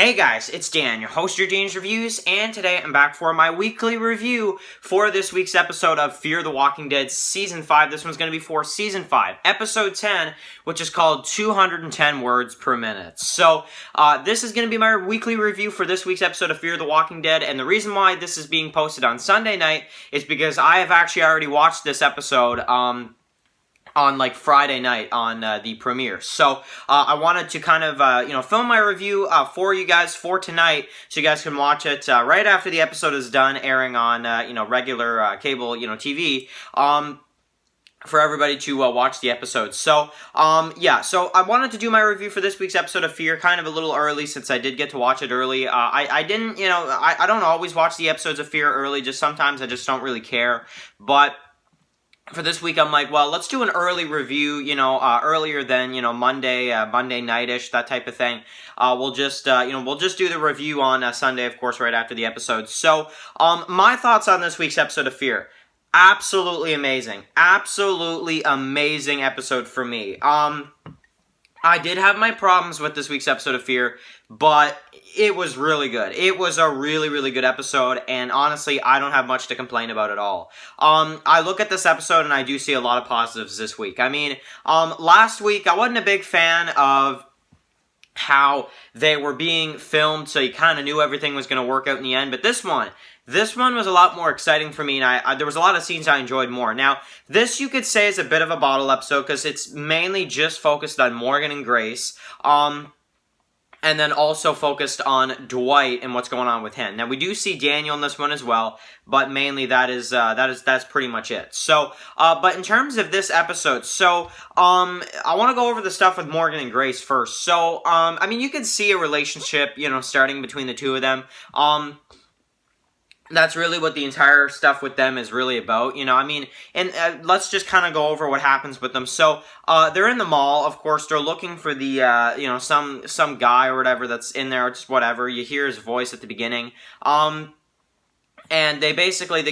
Hey guys, it's Dan, your host of your Dan's Reviews, and today I'm back for my weekly review for this week's episode of Fear the Walking Dead Season 5. This one's going to be for Season 5, Episode 10, which is called 210 Words Per Minute. So, this is going to be my weekly review for this week's episode of Fear the Walking Dead, and the reason why this is being posted on Sunday night is because I have actually already watched this episode, on like Friday night on the premiere. So I wanted to kind of film my review for you guys for tonight, so you guys can watch it right after the episode is done airing on regular cable TV. For everybody to watch the episode. So, so I wanted to do my review for this week's episode of Fear kind of a little early, since I did get to watch it early. I didn't, I don't always watch the episodes of Fear early, just sometimes I just don't really care, but for this week, I'm like, well, let's do an early review, earlier than, Monday night-ish, that type of thing. We'll just do the review on Sunday, of course, right after the episode. So, my thoughts on this week's episode of Fear. Absolutely amazing. Absolutely amazing episode for me. I did have my problems with this week's episode of Fear, but it was really good. It was a really, really good episode, and honestly, I don't have much to complain about at all. I look at this episode, and I do see a lot of positives this week. I mean, last week, I wasn't a big fan of how they were being filmed, so you kind of knew everything was going to work out in the end, but this one was a lot more exciting for me, and there was a lot of scenes I enjoyed more. Now, this you could say is a bit of a bottle episode, because it's mainly just focused on Morgan and Grace, and then also focused on Dwight and what's going on with him. Now, we do see Daniel in this one as well, but mainly that's pretty much it. So, but in terms of this episode, I want to go over the stuff with Morgan and Grace first. So, I mean, you can see a relationship, starting between the two of them. That's really what the entire stuff with them is really about, I mean, and let's just kind of go over what happens with them. So, they're in the mall, of course, they're looking for the, some guy or whatever that's in there, just whatever, you hear his voice at the beginning, and they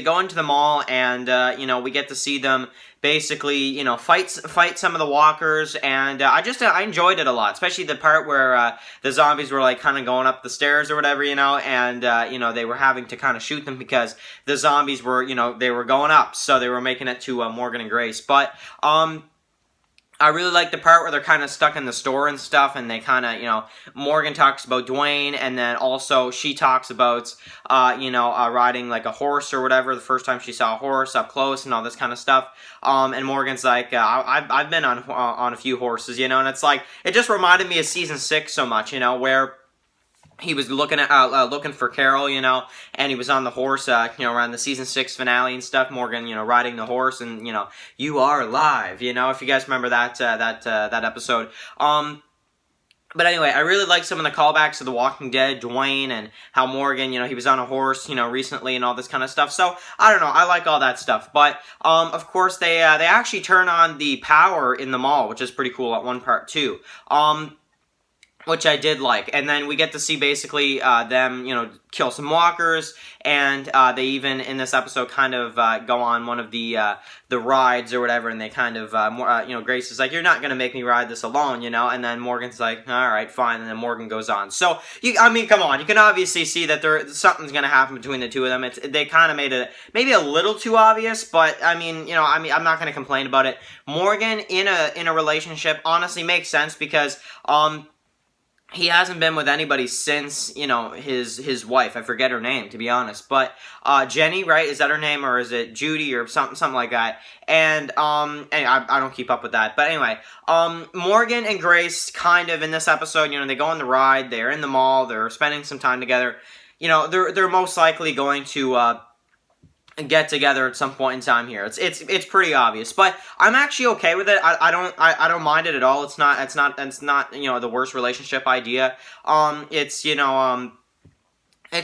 go into the mall, and, we get to see them basically, fight some of the walkers, and I enjoyed it a lot, especially the part where the zombies were like kind of going up the stairs or whatever, and they were having to kind of shoot them because the zombies were, they were going up, so they were making it to Morgan and Grace. But I really like the part where they're kind of stuck in the store and stuff, and they kind of, Morgan talks about Dwayne, and then also she talks about, riding like a horse or whatever, the first time she saw a horse up close and all this kind of stuff, and Morgan's like, I've been on a few horses, and it's like, it just reminded me of Season 6 so much, where he was looking for Carol, and he was on the horse, around the Season 6 finale and stuff. Morgan, riding the horse, and you are alive, if you guys remember that episode. But anyway, I really like some of the callbacks of The Walking Dead, Dwayne, and how Morgan, he was on a horse, recently, and all this kind of stuff. So I don't know, I like all that stuff. But of course, they actually turn on the power in the mall, which is pretty cool at one part too. Which I did like, and then we get to see basically them, kill some walkers, and they even in this episode kind of go on one of the rides or whatever, and they kind of, Grace is like, "You're not gonna make me ride this alone," and then Morgan's like, "All right, fine," and then Morgan goes on. So I mean, come on, you can obviously see that something's gonna happen between the two of them. They kind of made it maybe a little too obvious, but I mean, I'm not gonna complain about it. Morgan in a relationship honestly makes sense because he hasn't been with anybody since, his wife. I forget her name, to be honest. But Jenny, right? Is that her name, or is it Judy, or something like that? And I don't keep up with that. But anyway, Morgan and Grace kind of in this episode, they go on the ride. They're in the mall. They're spending some time together. They're most likely going to get together at some point in time here. It's pretty obvious, but I'm actually okay with it. I don't mind it at all. It's not the worst relationship idea. It's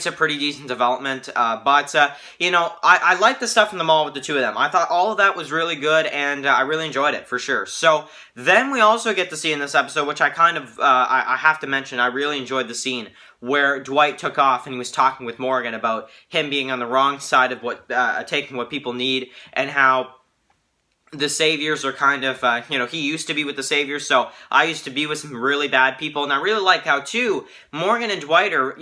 a pretty decent development, but I like the stuff in the mall with the two of them. I thought all of that was really good, and I really enjoyed it, for sure. So, then we also get to see in this episode, which I kind of, I have to mention, I really enjoyed the scene where Dwight took off and he was talking with Morgan about him being on the wrong side of taking what people need, and how the Saviors are kind of, he used to be with the Saviors, so I used to be with some really bad people, and I really like how, too, Morgan and Dwight are,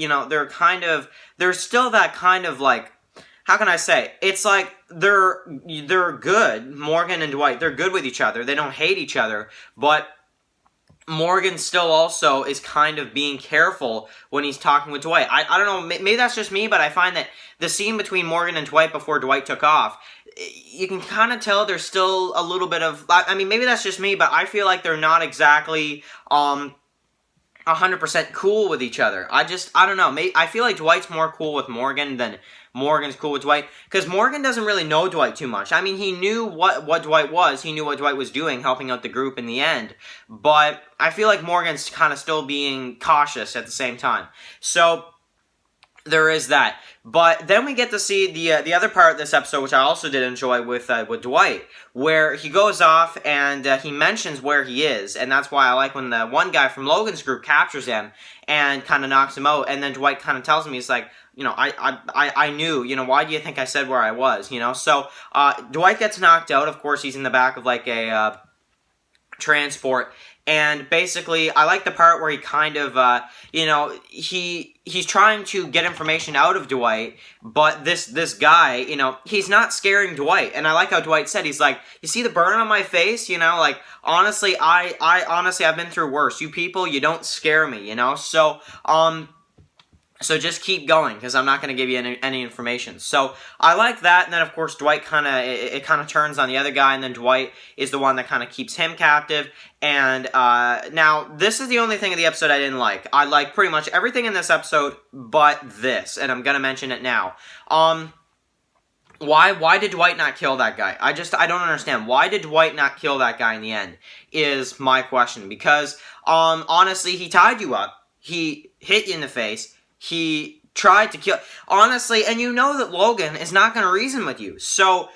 they're still that kind of, like, how can I say? It's like they're good, Morgan and Dwight, they're good with each other, they don't hate each other, but Morgan still also is kind of being careful when he's talking with Dwight. I don't know, maybe that's just me, but I find that the scene between Morgan and Dwight before Dwight took off, you can kind of tell there's still a little bit of, I mean, maybe that's just me, but I feel like they're not exactly 100% cool with each other. I don't know. I feel like Dwight's more cool with Morgan than Morgan's cool with Dwight, because Morgan doesn't really know Dwight too much. I mean, he knew what Dwight was. He knew what Dwight was doing, helping out the group in the end. But I feel like Morgan's kind of still being cautious at the same time. So there is that. But then we get to see the other part of this episode, which I also did enjoy with Dwight, where he goes off and he mentions where he is, and that's why I like when the one guy from Logan's group captures him and kind of knocks him out, and then Dwight kind of tells him, he's like, I knew, why do you think I said where I was, So Dwight gets knocked out. Of course, he's in the back of like a transport. And basically, I like the part where he kind of, he's trying to get information out of Dwight, but this guy, he's not scaring Dwight. And I like how Dwight said, he's like, you see the burn on my face, like, honestly, I've been through worse. You people, you don't scare me, So just keep going, because I'm not going to give you any information. So I like that, and then of course Dwight it kind of turns on the other guy, and then Dwight is the one that kind of keeps him captive. And now this is the only thing in the episode I didn't like. I like pretty much everything in this episode but this, and I'm going to mention it now. Why did Dwight not kill that guy? I don't understand. Why did Dwight not kill that guy in the end, is my question. Because, honestly, he tied you up. He hit you in the face. He tried to kill... Honestly, and you know that Logan is not going to reason with you. So,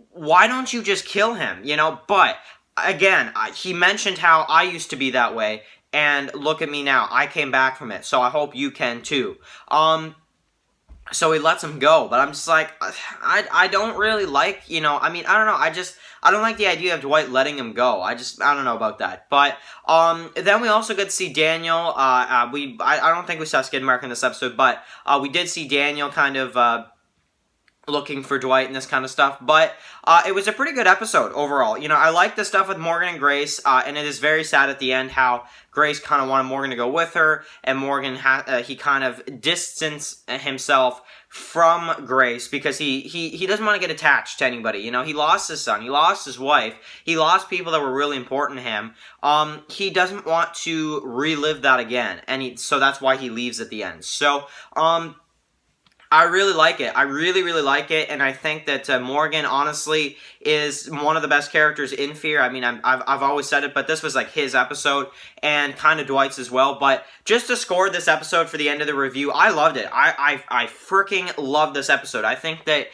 why don't you just kill him, But, again, he mentioned how I used to be that way, and look at me now. I came back from it, so I hope you can too. So he lets him go, but I'm just like, I don't really like, I mean, I don't know, I don't like the idea of Dwight letting him go. I don't know about that. But, then we also get to see Daniel. I don't think we saw Skidmark in this episode, but, we did see Daniel kind of, looking for Dwight and this kind of stuff, but it was a pretty good episode overall. I like the stuff with Morgan and Grace, and it is very sad at the end how Grace kind of wanted Morgan to go with her, and Morgan, he kind of distanced himself from Grace because he doesn't want to get attached to anybody. He lost his son, he lost his wife, he lost people that were really important to him. He doesn't want to relive that again, and so that's why he leaves at the end. So, I really like it. I really, really like it, and I think that Morgan, honestly, is one of the best characters in Fear. I mean, I've always said it, but this was like his episode, and kind of Dwight's as well. But just to score this episode for the end of the review, I loved it. I freaking loved this episode. I think that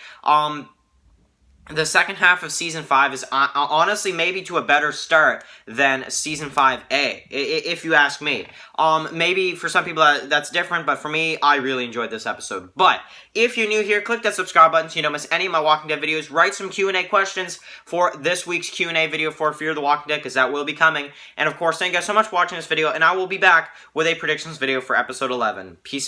the second half of Season 5 is honestly maybe to a better start than Season 5A, if you ask me. Maybe for some people that's different, but for me, I really enjoyed this episode. But if you're new here, click that subscribe button so you don't miss any of my Walking Dead videos. Write some Q&A questions for this week's Q&A video for Fear the Walking Dead, because that will be coming. And of course, thank you guys so much for watching this video, and I will be back with a predictions video for Episode 11. Peace out.